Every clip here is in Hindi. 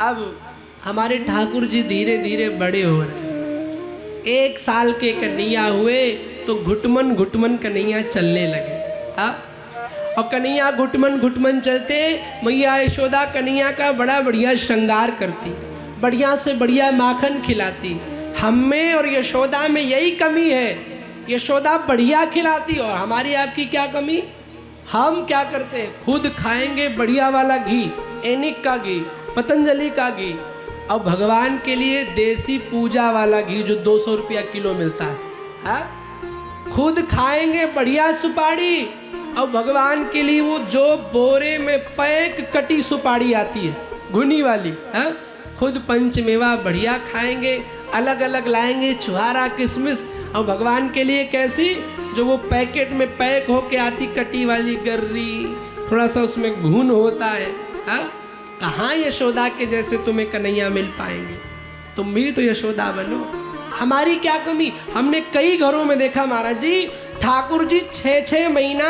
अब हमारे ठाकुर जी धीरे धीरे बड़े हो रहे हैं। 1 साल के कन्हैया हुए तो घुटमन घुटमन कन्हैया चलने लगे। हाँ, और कन्हैया घुटमन घुटमन चलते, मैया यशोदा कन्हैया का बड़ा बढ़िया श्रृंगार करती, बढ़िया से बढ़िया माखन खिलाती। हम में और यशोदा में यही कमी है, यशोदा बढ़िया खिलाती और हमारी आपकी क्या कमी। हम क्या करते हैं, खुद खाएंगे बढ़िया वाला घी, एनिक का घी, पतंजलि का घी, और भगवान के लिए देसी पूजा वाला घी जो 200 रुपया किलो मिलता है। हाँ, खुद खाएंगे बढ़िया सुपारी, और भगवान के लिए वो जो बोरे में पैक कटी सुपारी आती है घुनी वाली। हाँ, खुद पंचमेवा बढ़िया खाएंगे, अलग अलग लाएंगे छुहारा किशमिश, और भगवान के लिए कैसी, जो वो पैकेट में पैक होके आती कटी वाली गर्री, थोड़ा सा उसमें घुन होता है। हाँ, कहाँ यशोदा के जैसे तुम्हें कन्हैया मिल पाएंगे। तुम भी तो यशोदा बनो। हमारी क्या कमी। हमने कई घरों में देखा महाराज जी, ठाकुर जी 6-6 महीना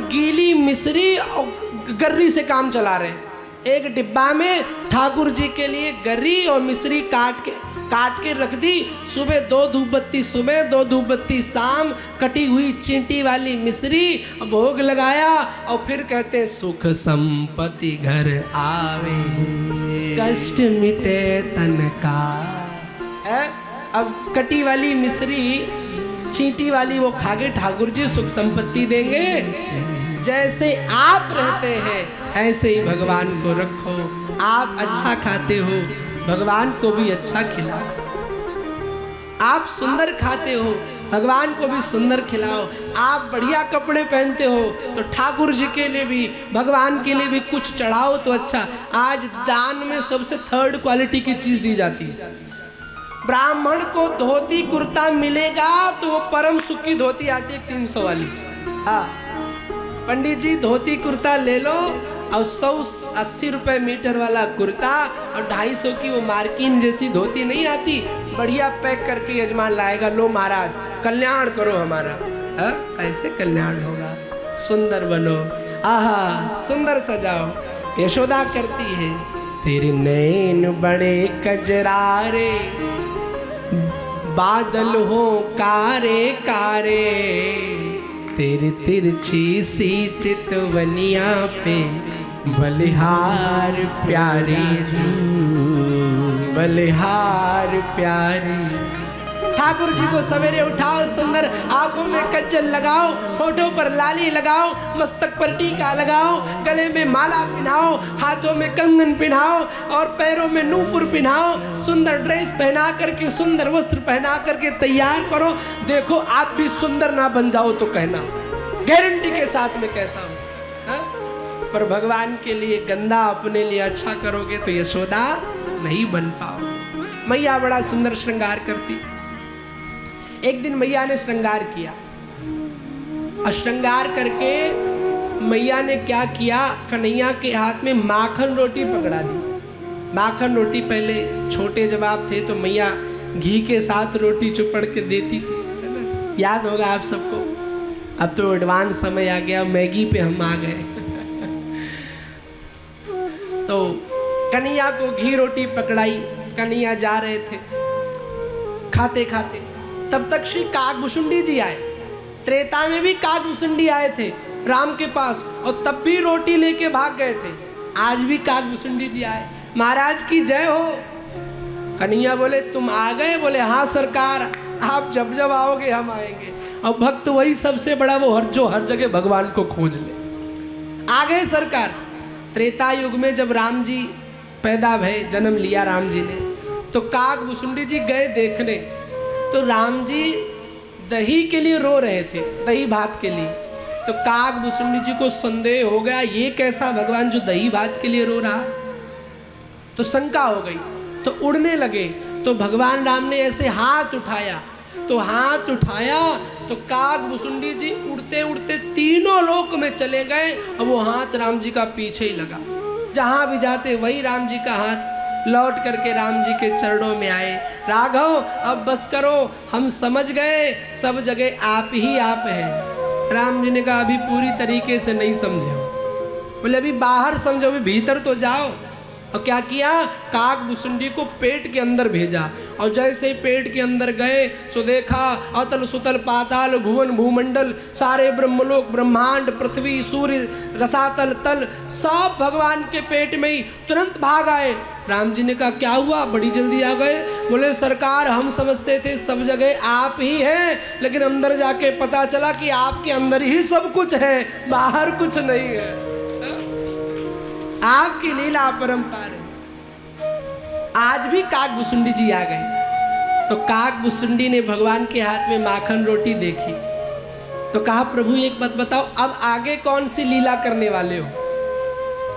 गीली मिश्री और गर्री से काम चला रहे हैं। एक डिब्बा में ठाकुर जी के लिए गर्री और मिश्री काट के रख दी। सुबह 2 धूपबत्ती सुबह, 2 धूपबत्ती शाम, कटी हुई चींटी वाली मिश्री, भोग लगाया, और फिर कहते हैं सुख संपत्ति घर आवे, कष्ट मिटे तन का। है, अब कटी वाली मिश्री चींटी वाली वो खागे, ठाकुर जी सुख संपत्ति देंगे। जैसे आप रहते हैं ऐसे ही भगवान को रखो। आप अच्छा खाते हो, भगवान को भी अच्छा खिलाओ। आप सुंदर खाते हो, भगवान को भी सुंदर खिलाओ। आप बढ़िया कपड़े पहनते हो तो ठाकुर जी के लिए भी, भगवान के लिए भी कुछ चढ़ाओ तो अच्छा। आज दान में सबसे 3rd क्वालिटी की चीज दी जाती है। ब्राह्मण को धोती कुर्ता मिलेगा तो वो परम सुख की धोती आती है 300 वाली। हाँ, पंडित जी धोती कुर्ता ले लो, और 180 रुपए मीटर वाला कुर्ता, और 250 की वो मार्किन जैसी धोती नहीं आती, बढ़िया पैक करके यजमान लाएगा। लो महाराज कल्याण करो हमारा। हाँ, कैसे कल्याण होगा। सुंदर बनो, आहा सुंदर सजाओ। यशोदा करती है, तेरे नैन बड़े कजरारे, बादल हो कारे कारे, तेरी तिरछी सी चितवनिया पे बलिहार प्यारी जू, बलिहार प्यारी। ठाकुर जी को सवेरे उठाओ, सुंदर आंखों में कज्जल लगाओ, होठों पर लाली लगाओ, मस्तक पर टीका लगाओ, गले में माला पहनाओ, हाथों में कंगन पहनाओ, और पैरों में नूपुर पहनाओ। सुंदर ड्रेस पहना करके, सुंदर वस्त्र पहना करके तैयार करो। देखो आप भी सुंदर ना बन जाओ तो कहना, गारंटी के साथ में कहता हूँ। पर भगवान के लिए गंदा अपने लिए अच्छा करोगे तो यशोदा नहीं बन पाओ। मैया बड़ा सुंदर श्रृंगार करती। एक दिन मैया ने श्रृंगार किया, और श्रृंगार करके मैया ने क्या किया, कन्हैया के हाथ में माखन रोटी पकड़ा दी। माखन रोटी पहले छोटे जब आप थे तो मैया घी के साथ रोटी चुपड़ के देती थी, है ना, याद होगा आप सबको। अब तो एडवांस समय आ गया, मैगी पे हम आ गए। तो कन्हैया को घी रोटी पकड़ाई, कन्हैया जा रहे थे खाते खाते, तब तक श्री काकभुसुंडी जी आए। त्रेता में भी काकभुसुंडी आए थे राम के पास, और तब भी रोटी लेके भाग गए थे। आज भी काकभुसुंडी जी आए, महाराज की जय हो। कन्हैया बोले तुम आ गए? बोले हाँ सरकार, आप जब जब आओगे हम आएंगे। और भक्त वही सबसे बड़ा, वो जो हर जगह भगवान को खोज ले। आ गए सरकार। त्रेता युग में जब राम जी पैदा भये, जन्म लिया राम जी ने, तो काकभुसुंडी जी गए देखने, तो राम जी दही के लिए रो रहे थे, दही भात के लिए। तो काकभुसुंडी जी को संदेह हो गया, ये कैसा भगवान जो दही भात के लिए रो रहा। तो शंका हो गई, तो उड़ने लगे। तो भगवान राम ने ऐसे हाथ उठाया, तो हाथ उठाया तो काकभुसुंडी जी उड़ते उड़ते तीनों लोक में चले गए, और वो हाथ राम जी का पीछे ही लगा। जहां भी जाते वही राम जी का हाथ। लौट करके राम जी के चरणों में आए, राघव अब बस करो, हम समझ गए सब जगह आप ही आप हैं। राम जी ने कहा अभी पूरी तरीके से नहीं समझे हो। बोले अभी बाहर समझो, अभी भीतर तो जाओ। और क्या किया, काकभुसुंडी को पेट के अंदर भेजा। और जैसे ही पेट के अंदर गए सो देखा अतल सुतल पाताल भुवन भूमंडल सारे ब्रह्मलोक ब्रह्मांड पृथ्वी सूर्य रसातल तल सब भगवान के पेट में ही तुरंत भाग आए। राम जी ने कहा क्या हुआ, बड़ी जल्दी आ गए। बोले सरकार हम समझते थे सब जगह आप ही हैं, लेकिन अंदर जाके पता चला कि आपके अंदर ही सब कुछ है, बाहर कुछ नहीं है। आपकी लीला अपरंपार है। आज भी काकभुसुंडी जी आ गए तो काकभुसुंडी ने भगवान के हाथ में माखन रोटी देखी तो कहा प्रभु एक बात बताओ, अब आगे कौन सी लीला करने वाले हो।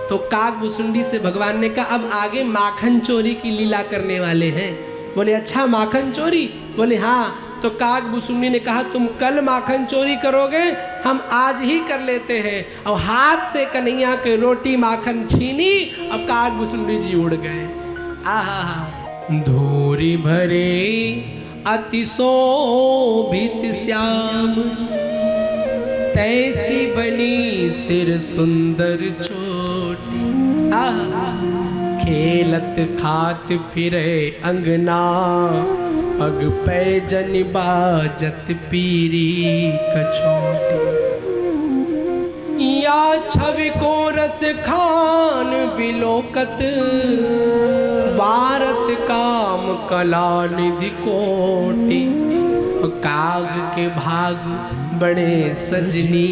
तो काकभुसुंडी से भगवान ने कहा अब आगे माखन चोरी की लीला करने वाले हैं। बोले अच्छा माखन चोरी, बोले हाँ। तो काकभुसुंडी ने कहा तुम कल माखन चोरी करोगे, हम आज ही कर लेते हैं। और हाथ से कन्हैया के रोटी माखन छीनी और काकभुसुंडी जी उड़ गए। आहा धूरी भरे अति शोभित श्याम तैसी बनी सिर सुंदर चोटी। आहा खेलत खात फिरे अंगना पग पैजन बाजत पीरी कछोटी। या छवि को रस खान बिलोकत वारत काम कला निधि कोटि। काग के भाग बड़े सजनी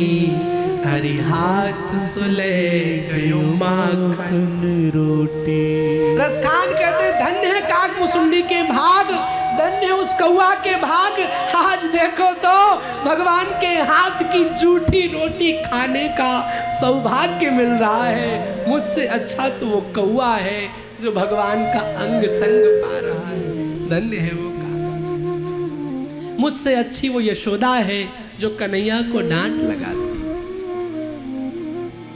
हरि हाथ सुले गयो माखन रोटी। रसखान कहते धन्य है काकभुसुंडी के भाग, धन्य उस कौआ के भाग। आज देखो तो भगवान के हाथ की जूठी रोटी खाने का सौभाग्य मिल रहा है। मुझसे अच्छा तो वो कौआ है जो भगवान का अंग संग पा रहा है। धन्य है वो कागा। मुझसे अच्छी वो यशोदा है जो कन्हैया को डांट लगाती।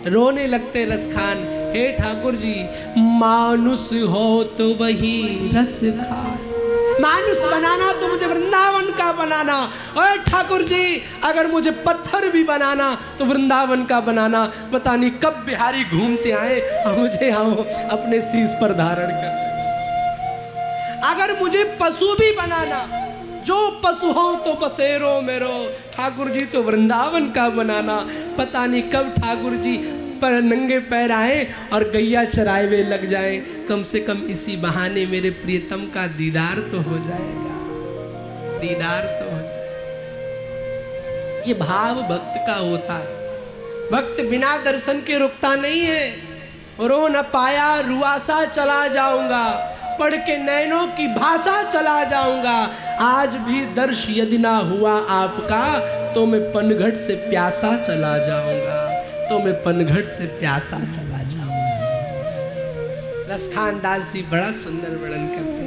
रोने लगते रसखान, हे ठाकुर जी मानुष हो तो वही रस खान। मानुष बनाना तो मुझे वृंदावन का बनाना। और ठाकुर जी अगर मुझे पत्थर भी बनाना तो वृंदावन का बनाना। पता नहीं कब बिहारी घूमते आए और मुझे यहाँ अपने शीश पर धारण कर। अगर मुझे पशु भी बनाना, जो पशु हो तो बसेरो मेरो, ठाकुर जी तो वृंदावन का बनाना। पता नहीं कब ठाकुर जी पर नंगे पैर आए और गैया चराए हुए लग जाए। कम से कम इसी बहाने मेरे प्रियतम का दीदार तो हो जाएगा, दीदार तो हो जाएगा। ये भाव भक्त का होता है। भक्त बिना दर्शन के रुकता नहीं है। रो न पाया रुआसा चला जाऊंगा, पढ़ के नैनों की भाषा चला जाऊंगा। आज भी दर्श यदि ना हुआ आपका तो मैं पनघट से प्यासा चला जाऊंगा, तो मैं पनघट से प्यासा चला जाऊंगा। रसखान दास जी बड़ा सुंदर वर्णन करते हैं।